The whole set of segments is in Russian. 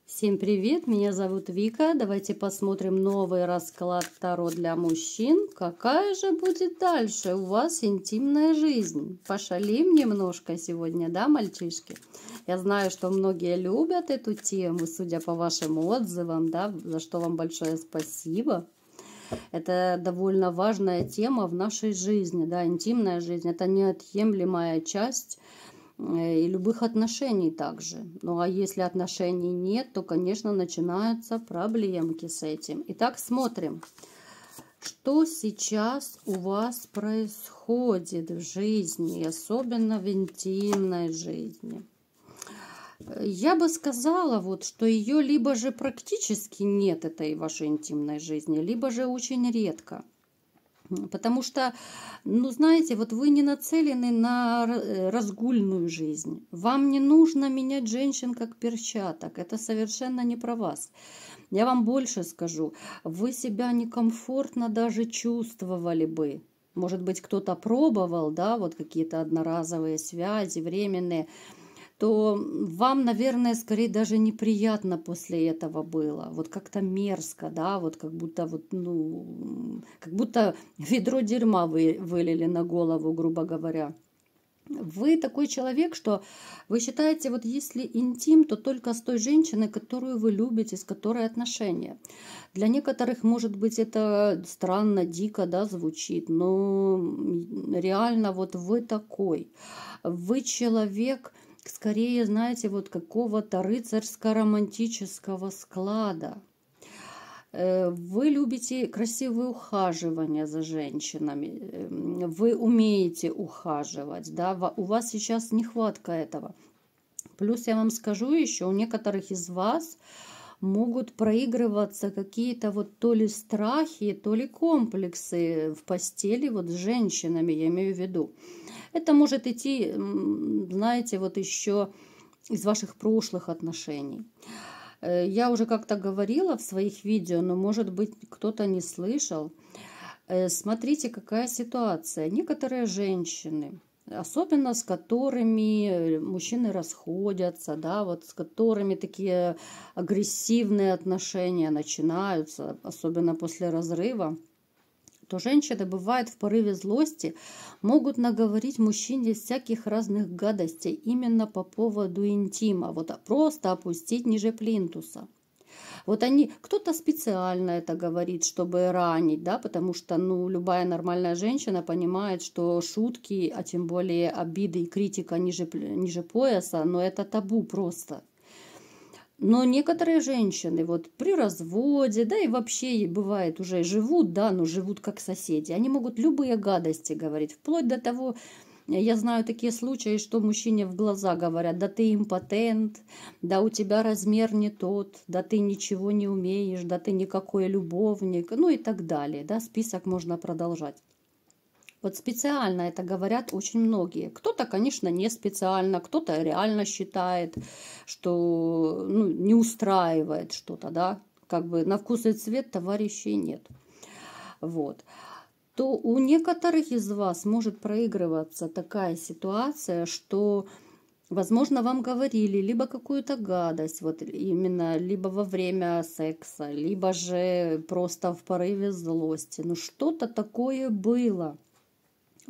Всем привет, меня зовут Вика. Давайте посмотрим новый расклад Таро для мужчин. Какая же будет дальше у вас интимная жизнь? Пошалим немножко сегодня, да, мальчишки? Я знаю, что многие любят эту тему, судя по вашим отзывам, да, за что вам большое спасибо. Это довольно важная тема в нашей жизни, да, интимная жизнь. Это неотъемлемая часть и любых отношений также. Ну а если отношений нет, то, конечно, начинаются проблемки с этим. Итак, смотрим, что сейчас у вас происходит в жизни, особенно в интимной жизни. Я бы сказала, вот, что ее либо же практически нет, этой вашей интимной жизни, либо же очень редко. Потому что, ну, знаете, вот вы не нацелены на разгульную жизнь. Вам не нужно менять женщин как перчаток. Это совершенно не про вас. Я вам больше скажу. Вы себя некомфортно даже чувствовали бы. Может быть, кто-то пробовал, да, вот какие-то одноразовые связи, временные, то вам, наверное, скорее даже неприятно после этого было. Вот как-то мерзко, да, вот как будто, вот, ну, как будто ведро дерьма вылили на голову, грубо говоря. Вы такой человек, что вы считаете, вот если интим, то только с той женщиной, которую вы любите, с которой отношения. Для некоторых, может быть, это странно, дико, да, звучит, но реально вот вы такой. Вы человек, скорее, знаете, вот какого-то рыцарско-романтического склада. Вы любите красивые ухаживания за женщинами, вы умеете ухаживать, да, у вас сейчас нехватка этого. Плюс я вам скажу еще, у некоторых из вас могут проигрываться какие-то вот то ли страхи, то ли комплексы в постели вот с женщинами, я имею в виду. Это может идти, знаете, вот еще из ваших прошлых отношений. Я уже как-то говорила в своих видео, но, может быть, кто-то не слышал. Смотрите, какая ситуация. Некоторые женщины, особенно с которыми мужчины расходятся, да, вот с которыми такие агрессивные отношения начинаются, особенно после разрыва, то женщины, бывает, в порыве злости могут наговорить мужчине всяких разных гадостей именно по поводу интима, вот просто опустить ниже плинтуса. Вот они, кто-то специально это говорит, чтобы ранить, да, потому что, ну, любая нормальная женщина понимает, что шутки, а тем более обиды и критика ниже пояса, но это табу просто. Но некоторые женщины вот при разводе, да и вообще бывает уже живут, да, но живут как соседи. Они могут любые гадости говорить, вплоть до того, я знаю такие случаи, что мужчине в глаза говорят: да ты импотент, да у тебя размер не тот, да ты ничего не умеешь, да ты никакой любовник, ну и так далее, да, список можно продолжать. Вот специально это говорят очень многие. Кто-то, конечно, не специально, кто-то реально считает, что, ну, не устраивает что-то, да, как бы на вкус и цвет товарищей нет. Вот. То у некоторых из вас может проигрываться такая ситуация, что, возможно, вам говорили либо какую-то гадость, вот именно либо во время секса, либо же просто в порыве злости. Ну, что-то такое было.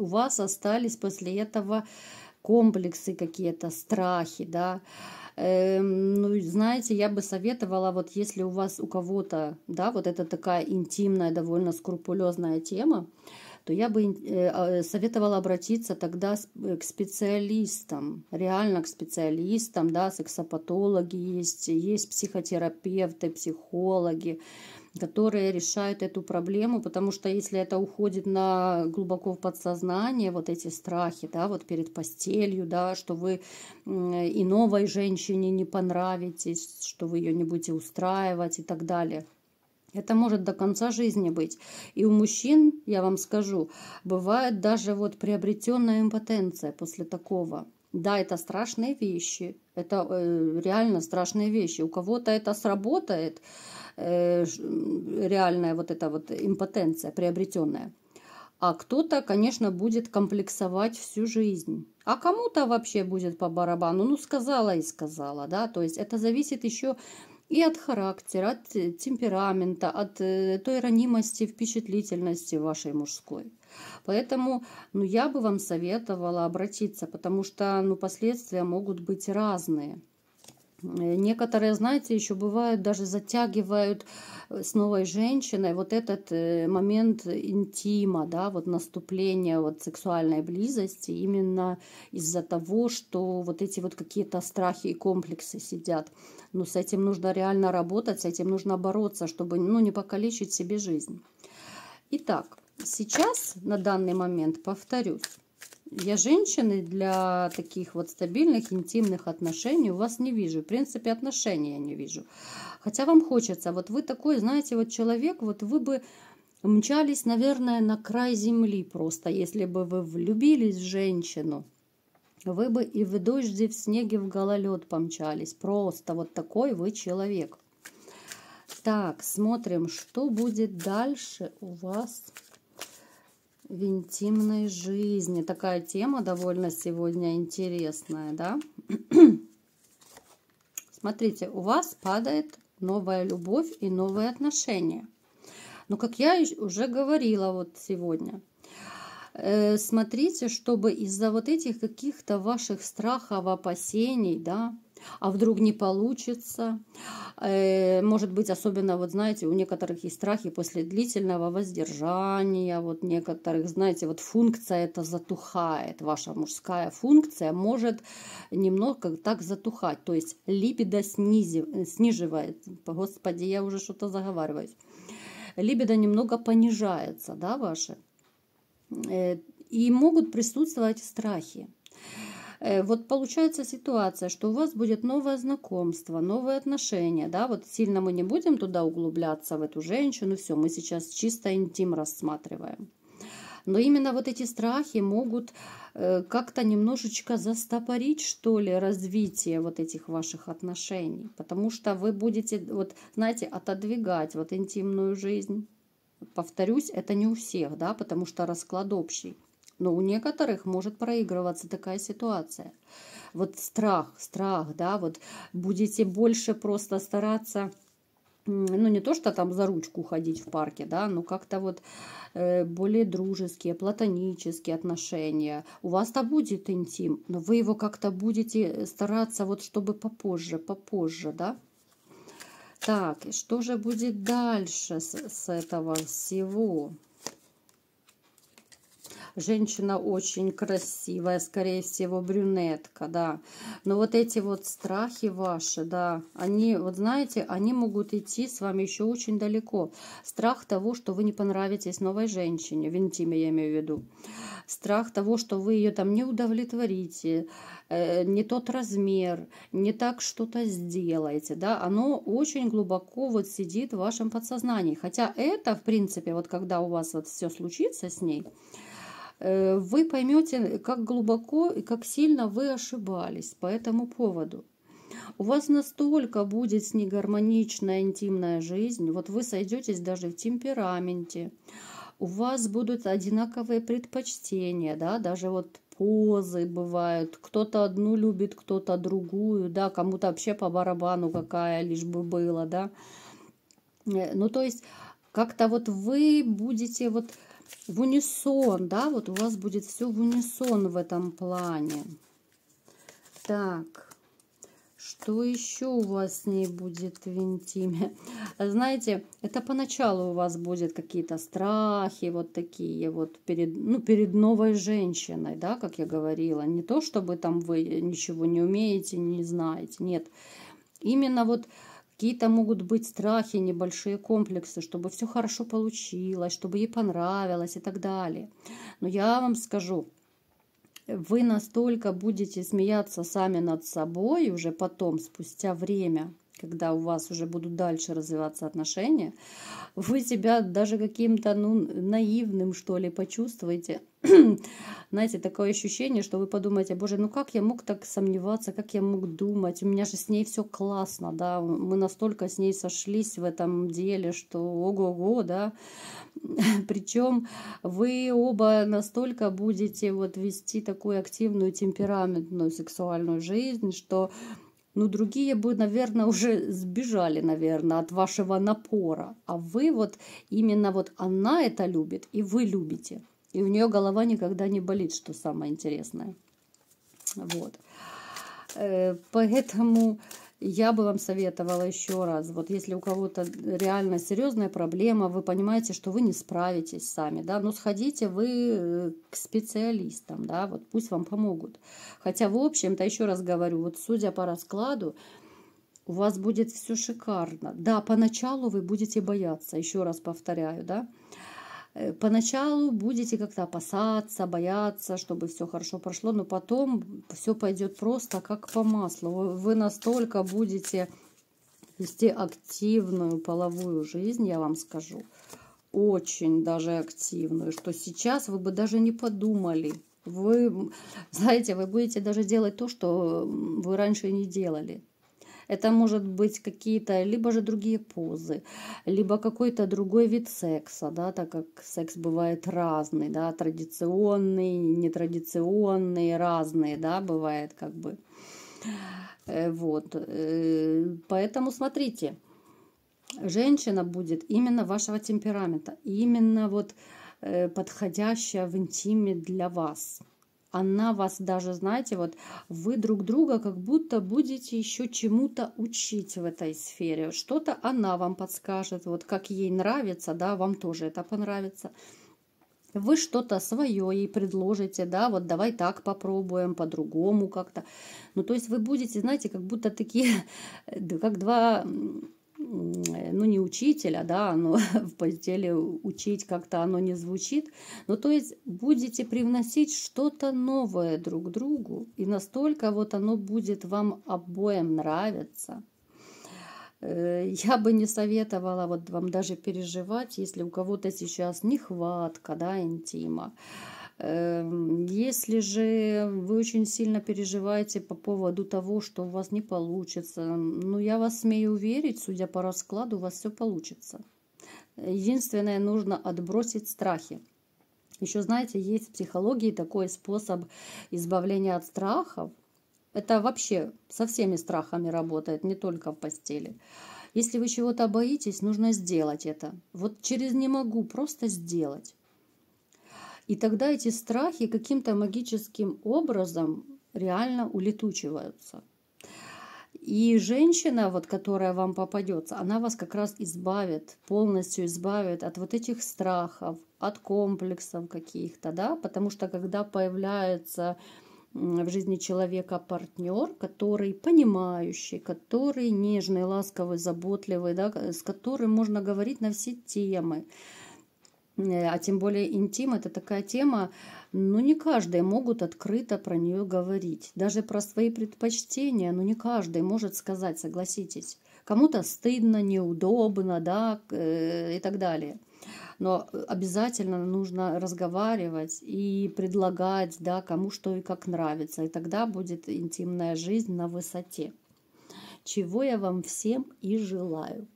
У вас остались после этого комплексы какие-то, страхи, да. Ну, знаете, я бы советовала, вот если у вас, у кого-то, да, вот это такая интимная, довольно скрупулезная тема, то я бы советовала обратиться тогда к специалистам, реально к специалистам, да, сексопатологи есть психотерапевты, психологи, которые решают эту проблему, потому что если это уходит на глубоко в подсознание, вот эти страхи, да, вот перед постелью, да, что вы и новой женщине не понравитесь, что вы ее не будете устраивать и так далее. Это может до конца жизни быть. И у мужчин, я вам скажу, бывает даже вот приобретенная импотенция после такого. Да, это страшные вещи, это реально страшные вещи. У кого-то это сработает, реальная вот эта вот импотенция приобретенная. А кто-то, конечно, будет комплексовать всю жизнь. А кому-то вообще будет по барабану. Ну, сказала и сказала, да. То есть это зависит еще и от характера, от темперамента, от той ранимости, впечатлительности вашей мужской. Поэтому, ну, я бы вам советовала обратиться, потому что, ну, последствия могут быть разные. Некоторые, знаете, еще бывают, даже затягивают с новой женщиной вот этот момент интима, да, вот наступления вот сексуальной близости именно из-за того, что вот эти вот какие-то страхи и комплексы сидят. Но с этим нужно реально работать, с этим нужно бороться, чтобы, ну, не покалечить себе жизнь. Итак, сейчас, на данный момент, повторюсь, я женщины для таких вот стабильных, интимных отношений у вас не вижу. В принципе, отношений я не вижу. Хотя вам хочется. Вот вы такой, знаете, вот человек, вот вы бы мчались, наверное, на край земли просто. Если бы вы влюбились в женщину, вы бы и в дожде, в снеге, в гололед помчались. Просто вот такой вы человек. Так, смотрим, что будет дальше у вас в интимной жизни. Такая тема довольно сегодня интересная, да? Смотрите, у вас падает новая любовь и новые отношения. Но, как я уже говорила вот сегодня, смотрите, чтобы из-за вот этих каких-то ваших страхов, опасений, да, а вдруг не получится, может быть, особенно, вот знаете, у некоторых есть страхи после длительного воздержания, вот некоторых, знаете, вот функция эта затухает, ваша мужская функция может немного так затухать, то есть либидо сниживает, господи, я уже что-то заговариваюсь, либидо немного понижается, да, ваше, и могут присутствовать страхи. Вот получается ситуация, что у вас будет новое знакомство, новые отношения, да, вот сильно мы не будем туда углубляться, в эту женщину, все, мы сейчас чисто интим рассматриваем. Но именно вот эти страхи могут как-то немножечко застопорить, что ли, развитие вот этих ваших отношений, потому что вы будете, вот, знаете, отодвигать вот интимную жизнь. Повторюсь, это не у всех, да, потому что расклад общий. Но у некоторых может проигрываться такая ситуация. Вот страх, да, вот будете больше просто стараться, ну не то, что там за ручку ходить в парке, да, но как-то вот более дружеские, платонические отношения. У вас-то будет интим, но вы его как-то будете стараться, вот чтобы попозже, да. Так, и что же будет дальше с этого всего? Женщина очень красивая, скорее всего, брюнетка, да. Но вот эти вот страхи ваши, да, они, вот знаете, они могут идти с вами еще очень далеко. Страх того, что вы не понравитесь новой женщине, в интиме я имею в виду. Страх того, что вы ее там не удовлетворите, не тот размер, не так что-то сделаете, да. Оно очень глубоко вот сидит в вашем подсознании. Хотя это, в принципе, вот когда у вас вот все случится с ней, вы поймете, как глубоко и как сильно вы ошибались по этому поводу. У вас настолько будет с ней гармоничная интимная жизнь, вот вы сойдетесь даже в темпераменте, у вас будут одинаковые предпочтения, да, даже вот позы бывают, кто-то одну любит, кто-то другую, да, кому-то вообще по барабану какая, лишь бы было, да. Ну, то есть, как-то вот вы будете вот в унисон, да, вот у вас будет все в унисон в этом плане. Так, что еще у вас с ней будет в интиме? Знаете, это поначалу у вас будет какие-то страхи, вот такие вот перед новой женщиной, да, как я говорила. Не то, чтобы там вы ничего не умеете, не знаете, нет. Именно вот какие-то могут быть страхи, небольшие комплексы, чтобы все хорошо получилось, чтобы ей понравилось и так далее. Но я вам скажу, вы настолько будете смеяться сами над собой уже потом, спустя время, когда у вас уже будут дальше развиваться отношения, вы себя даже каким-то наивным, что ли, почувствуете. Знаете, такое ощущение, что вы подумаете, боже, ну как я мог так сомневаться, как я мог думать, у меня же с ней все классно, да, мы настолько с ней сошлись в этом деле, что ого-го, да. Причем вы оба настолько будете вот вести такую активную, темпераментную сексуальную жизнь, что Ну, другие бы, наверное, уже сбежали, наверное, от вашего напора. А вы вот, именно вот она это любит, и вы любите. И у нее голова никогда не болит, что самое интересное. Вот. Поэтому я бы вам советовала еще раз, вот если у кого-то реально серьезная проблема, вы понимаете, что вы не справитесь сами, да, ну сходите вы к специалистам, да, вот пусть вам помогут. Хотя, в общем-то, еще раз говорю, вот судя по раскладу, у вас будет все шикарно. Да, поначалу вы будете бояться, еще раз повторяю, да. Поначалу будете как-то опасаться, бояться, чтобы все хорошо прошло, но потом все пойдет просто как по маслу. Вы настолько будете вести активную половую жизнь, я вам скажу, очень даже активную, что сейчас вы бы даже не подумали. Вы, знаете, вы будете даже делать то, что вы раньше не делали. Это может быть какие-то, либо же другие позы, либо какой-то другой вид секса, да, так как секс бывает разный, да, традиционный, нетрадиционный, разные, да, бывает как бы. Вот, поэтому смотрите, женщина будет именно вашего темперамента, именно вот подходящая в интиме для вас. Она вас даже, знаете, вот вы друг друга как будто будете еще чему-то учить в этой сфере. Что-то она вам подскажет, вот как ей нравится, да, вам тоже это понравится. Вы что-то свое ей предложите, да, вот давай так попробуем, по-другому как-то. Ну, то есть вы будете, знаете, как будто такие, как два... ну, не учителя, да, но в постели учить как-то оно не звучит. Ну, то есть будете привносить что-то новое друг другу, и настолько вот оно будет вам обоим нравиться. Я бы не советовала вот вам даже переживать, если у кого-то сейчас нехватка, да, интима. Если же вы очень сильно переживаете по поводу того, что у вас не получится, ну, я вас смею уверить, судя по раскладу, у вас все получится. Единственное, нужно отбросить страхи. Еще, знаете, есть в психологии такой способ избавления от страхов. Это вообще со всеми страхами работает, не только в постели. Если вы чего-то боитесь, нужно сделать это. Вот через «не могу», просто сделать. И тогда эти страхи каким-то магическим образом реально улетучиваются. И женщина, вот, которая вам попадется, она вас как раз избавит, полностью избавит от вот этих страхов, от комплексов каких-то, да, потому что когда появляется в жизни человека партнер, который понимающий, который нежный, ласковый, заботливый, да, с которым можно говорить на все темы. А тем более интим — это такая тема, ну не каждый могут открыто про нее говорить. Даже про свои предпочтения, ну не каждый может сказать, согласитесь. Кому-то стыдно, неудобно, да, и так далее. Но обязательно нужно разговаривать и предлагать, да, кому что и как нравится. И тогда будет интимная жизнь на высоте. Чего я вам всем и желаю.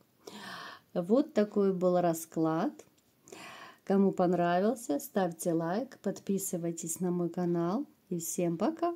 Вот такой был расклад. Кому понравился, ставьте лайк, подписывайтесь на мой канал. И всем пока!